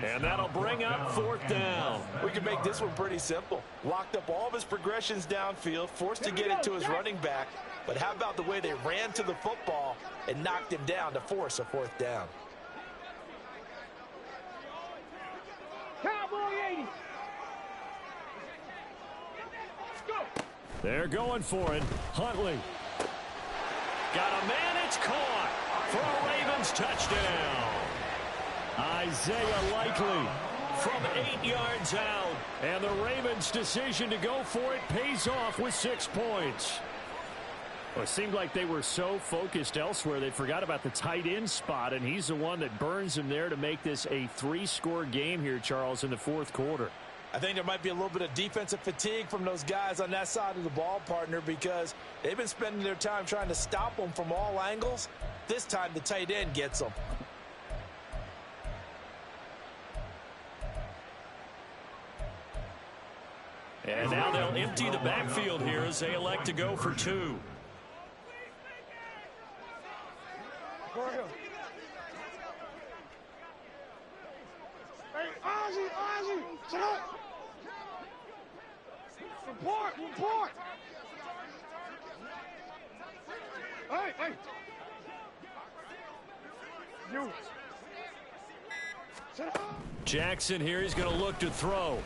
And that'll bring up 4th down. We can make this one pretty simple. Locked up all of his progressions downfield, forced to get it to his running back. But how about the way they ran to the football and knocked him down to force a 4th down? Cowboy 80. They're going for it. Huntley. Got a man, it's caught for a Ravens touchdown. Isaiah Likely from 8 yards out. And the Ravens' decision to go for it pays off with 6 points. Well, it seemed like they were so focused elsewhere they forgot about the tight end spot, and he's the one that burns them there to make this a 3-score game here, Charles, in the 4th quarter. I think there might be a little bit of defensive fatigue from those guys on that side of the ball, partner, because they've been spending their time trying to stop them from all angles. This time, the tight end gets them. And now they'll empty the backfield here as they elect to go for 2. Hey, Ozzy, shut up. Report. Hey. You. Shut up. Jackson here, he's going to look to throw.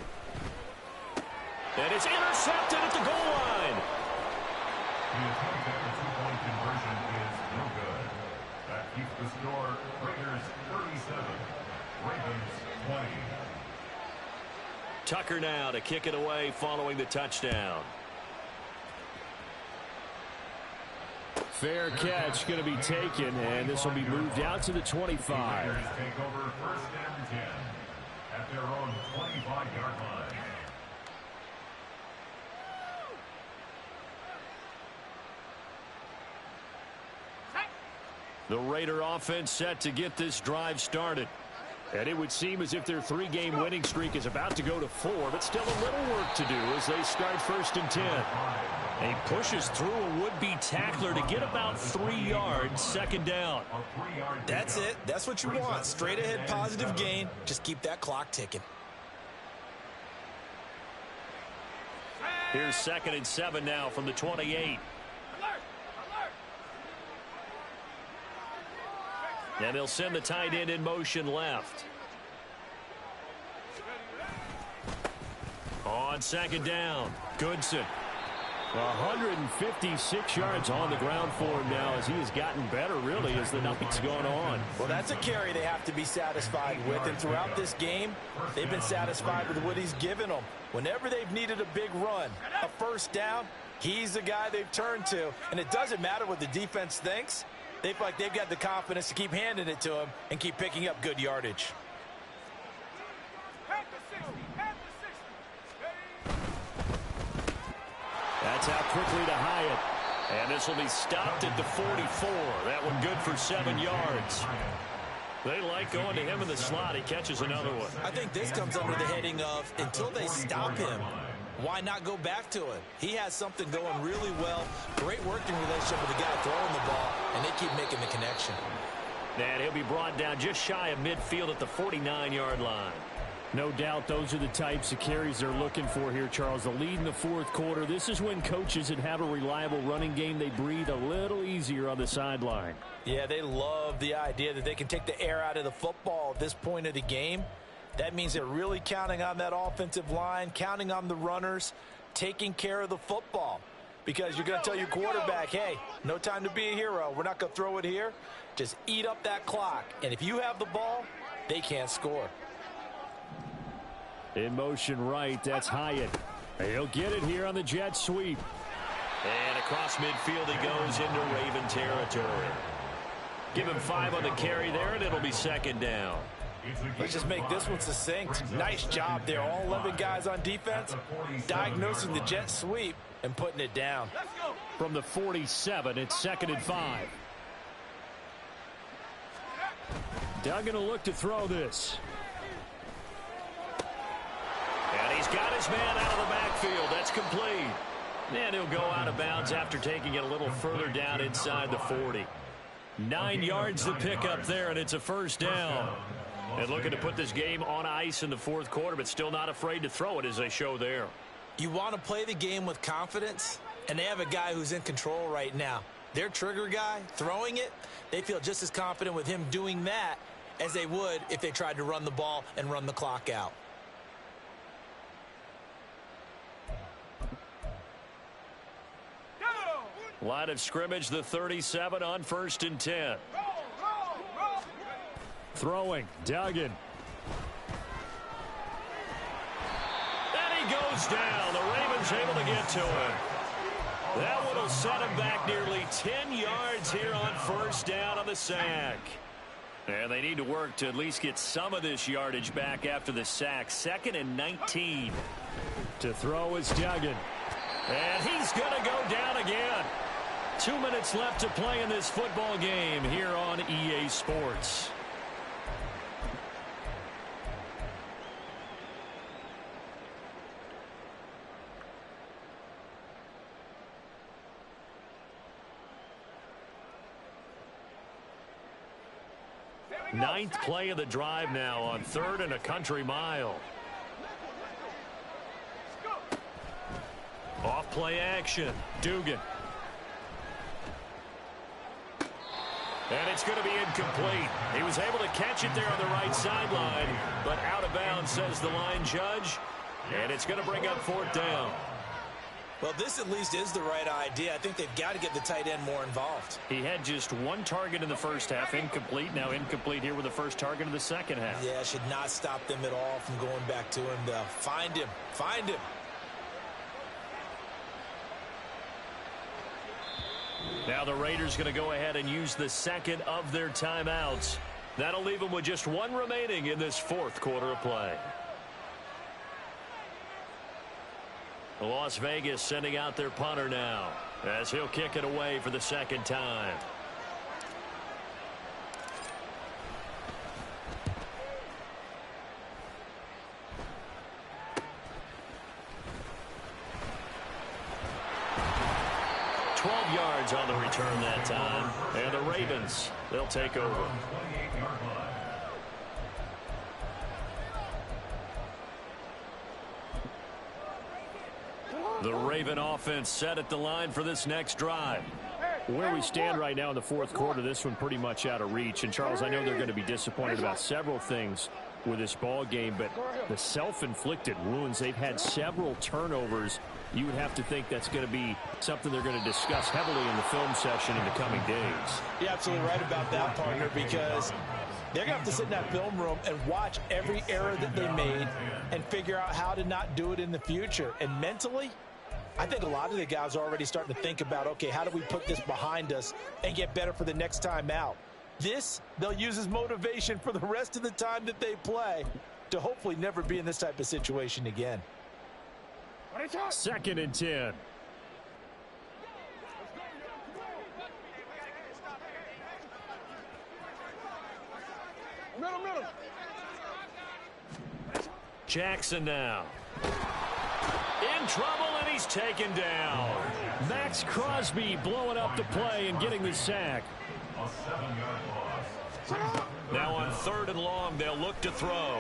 And it's intercepted at the goal line. The attempt at the two-point conversion is no good. That keeps the score Raiders 37, Ravens 20. Tucker now to kick it away following the touchdown. Fair catch going to be taken, and this will be moved out to the 25. Raiders take over 1st and 10 at their own 25-yard line. The Raider offense set to get this drive started. And it would seem as if their 3-game winning streak is about to go to 4, but still a little work to do as they start 1st and 10. And he pushes through a would-be tackler to get about 3 yards, 2nd down. That's it. That's what you want. Straight ahead positive gain. Just keep that clock ticking. Here's 2nd and 7 now from the 28. And they'll send the tight end in motion left. On 2nd down, Goodson. 156 yards on the ground for him now as he has gotten better, really, as the night's gone on. Well, that's a carry they have to be satisfied with. And throughout this game, they've been satisfied with what he's given them. Whenever they've needed a big run, a 1st down, he's the guy they've turned to. And it doesn't matter what the defense thinks. They feel like they've got the confidence to keep handing it to him and keep picking up good yardage. That's out quickly to Hyatt. And this will be stopped at the 44. That one good for 7 yards. They like going to him in the slot. He catches another one. I think this comes under the heading of until they stop him, why not go back to it? He has something going really well. Great working relationship with the guy throwing the ball, and they keep making the connection. And he'll be brought down just shy of midfield at the 49-yard line. No doubt those are the types of carries they're looking for here, Charles. The lead in the 4th quarter. This is when coaches that have a reliable running game, they breathe a little easier on the sideline. Yeah, they love the idea that they can take the air out of the football at this point of the game. That means they're really counting on that offensive line, counting on the runners, taking care of the football. Because you're going to tell your quarterback, hey, no time to be a hero. We're not going to throw it here. Just eat up that clock. And if you have the ball, they can't score. In motion right, that's Hyatt. He'll get it here on the jet sweep. And across midfield he goes into Raven territory. Give him 5 on the carry there, and it'll be 2nd down. Let's just make this one succinct. Nice job there. All 11 guys on defense diagnosing the jet sweep and putting it down. From the 47, it's 2nd and 5. Duggan will look to throw this. And he's got his man out of the backfield. That's complete. And he'll go out of bounds after taking it a little further down inside the 40. 9 yards to pick up there, and it's a 1st down. And looking to put this game on ice in the 4th quarter, but still not afraid to throw it as they show there. You want to play the game with confidence, and they have a guy who's in control right now. Their trigger guy, throwing it, they feel just as confident with him doing that as they would if they tried to run the ball and run the clock out. Line of scrimmage, the 37 on 1st and 10. Throwing, Duggan. And he goes down. The Ravens able to get to him. That one will set him back nearly 10 yards here on 1st down on the sack. And they need to work to at least get some of this yardage back after the sack. 2nd and 19. To throw is Duggan. And he's going to go down again. 2 minutes left to play in this football game here on EA Sports. Ninth play of the drive now on 3rd and a country mile. Off play action. Dugan. And it's going to be incomplete. He was able to catch it there on the right sideline, but out of bounds, says the line judge. And it's going to bring up 4th down. Well, this at least is the right idea. I think they've got to get the tight end more involved. He had just 1 target in the first half, incomplete. Now incomplete here with the first target of the second half. Yeah, should not stop them at all from going back to him. Find him. Find him. Now the Raiders going to go ahead and use the 2nd of their timeouts. That'll leave them with just 1 remaining in this 4th quarter of play. Las Vegas sending out their punter now as he'll kick it away for the 2nd time. Yards on the return that time, and the Ravens, they'll take over. The Raven offense set at the line for this next drive. Where we stand right now in the 4th quarter, this one pretty much out of reach. And, Charles, I know they're going to be disappointed about several things with this ball game, but the self-inflicted wounds, they've had several turnovers. You would have to think that's going to be something they're going to discuss heavily in the film session in the coming days. You're absolutely right about that, partner, because they're going to have to sit in that film room and watch every error that they made and figure out how to not do it in the future. And mentally, I think a lot of the guys are already starting to think about, okay, how do we put this behind us and get better for the next time out? This, they'll use as motivation for the rest of the time that they play to hopefully never be in this type of situation again. 2nd and 10. Middle. Jackson now. In trouble, and he's taken down. Max Crosby blowing up the play and getting the sack. A 7-yard loss. Now on 3rd and long, they'll look to throw.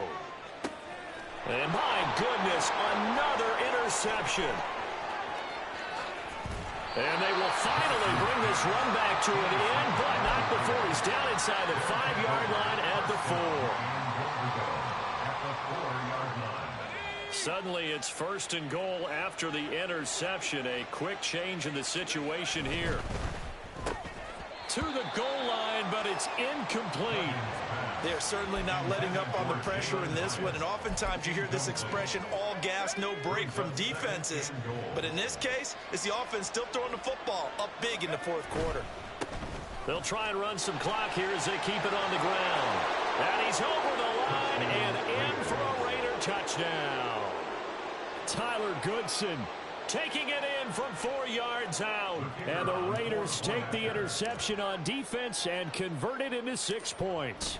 And my goodness, another interception. And they will finally bring this run back to an end, but not before he's down inside the 5-yard line at the 4. Suddenly it's 1st and goal after the interception. A quick change in the situation here. To the goal line, but it's incomplete. They're certainly not letting up on the pressure in this one, and oftentimes you hear this expression, all gas, no break from defenses. But in this case, it's the offense still throwing the football up big in the 4th quarter. They'll try and run some clock here as they keep it on the ground. And he's over the line and in for a Raider touchdown. Tyler Goodson taking it in from 4 yards out. And the Raiders take the interception on defense and convert it into 6 points.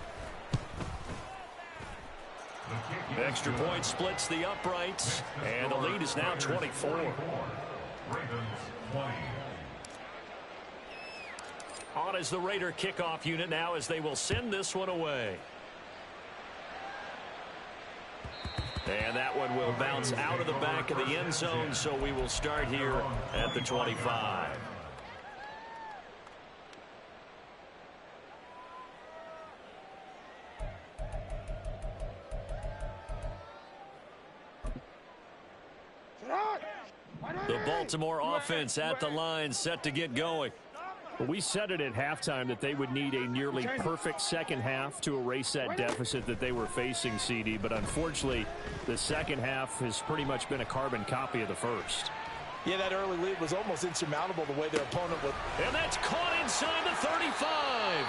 Extra point splits the uprights, and the lead is now 24. Ravens 20. On is the Raider kickoff unit now as they will send this one away. And that one will bounce out of the back of the end zone, so we will start here at the 25. The Baltimore offense at the line, set to get going. We said it at halftime that they would need a nearly perfect second half to erase that deficit that they were facing, CD. But unfortunately, the second half has pretty much been a carbon copy of the first. Yeah, that early lead was almost insurmountable the way their opponent would. And that's caught inside the 35.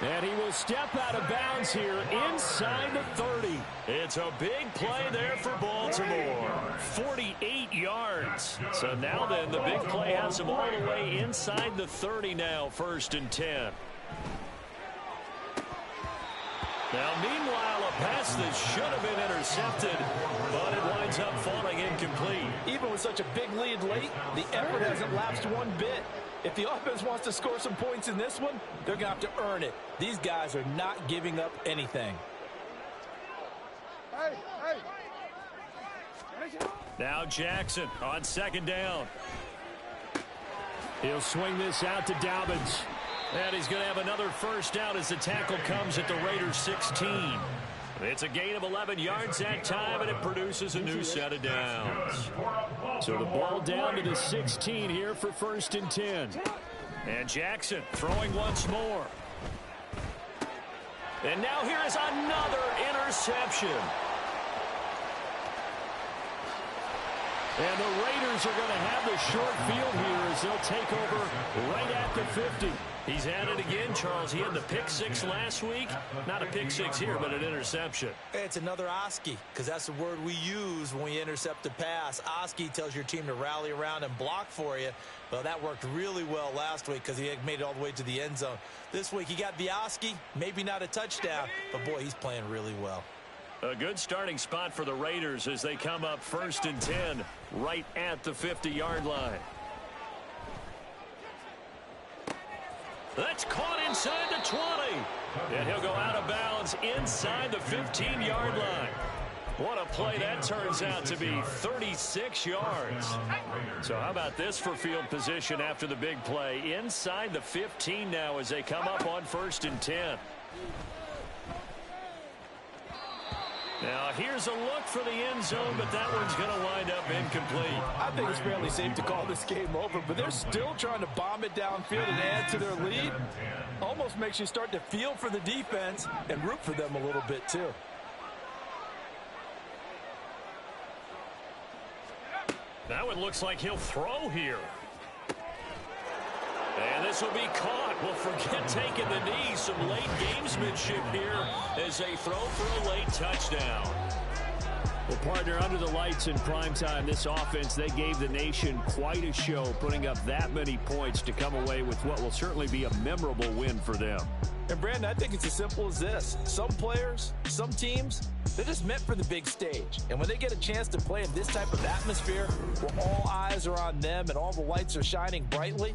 And he will step out of bounds here inside the 30. It's a big play there for Baltimore. 48 yards. So now then, the big play has him all the way inside the 30 now, 1st and 10. Now, meanwhile, a pass that should have been intercepted, but it winds up falling incomplete. Even with such a big lead late, the effort hasn't lapsed one bit. If the offense wants to score some points in this one, they're going to have to earn it. These guys are not giving up anything. Now Jackson on 2nd down. He'll swing this out to Dobbins. And he's going to have another 1st down as the tackle comes at the Raiders' 16. It's a gain of 11 yards that time, and it produces a new set of downs. So the ball down to the 16 here for 1st and 10. And Jackson throwing once more. And now here is another interception. And the Raiders are going to have the short field here as they'll take over right at the 50. He's at it again, Charles. He had the pick 6 last week. Not a pick 6 here, but an interception. It's another Oski, because that's the word we use when we intercept a pass. Oski tells your team to rally around and block for you. Well, that worked really well last week because he had made it all the way to the end zone. This week he got the Oski, maybe not a touchdown, but boy, he's playing really well. A good starting spot for the Raiders as they come up 1st and 10 right at the 50-yard line. That's caught inside the 20. And he'll go out of bounds inside the 15-yard line. What a play that turns out to be, 36 yards. So how about this for field position after the big play? Inside the 15 now as they come up on 1st and 10. Now, here's a look for the end zone, but that one's going to wind up incomplete. I think it's fairly safe to call this game over, but they're still trying to bomb it downfield and add to their lead. Almost makes you start to feel for the defense and root for them a little bit, too. That one looks like he'll throw here. And this will be caught. Well, forget taking the knee. Some late gamesmanship here as they throw for a late touchdown. Well, partner, under the lights in primetime, this offense, they gave the nation quite a show, putting up that many points to come away with what will certainly be a memorable win for them. And, Brandon, I think it's as simple as this. Some players, some teams, they're just meant for the big stage. And when they get a chance to play in this type of atmosphere where all eyes are on them and all the lights are shining brightly,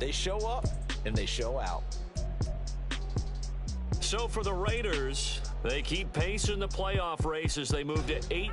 they show up and they show out. So for the Raiders, they keep pace in the playoff race as they move to 8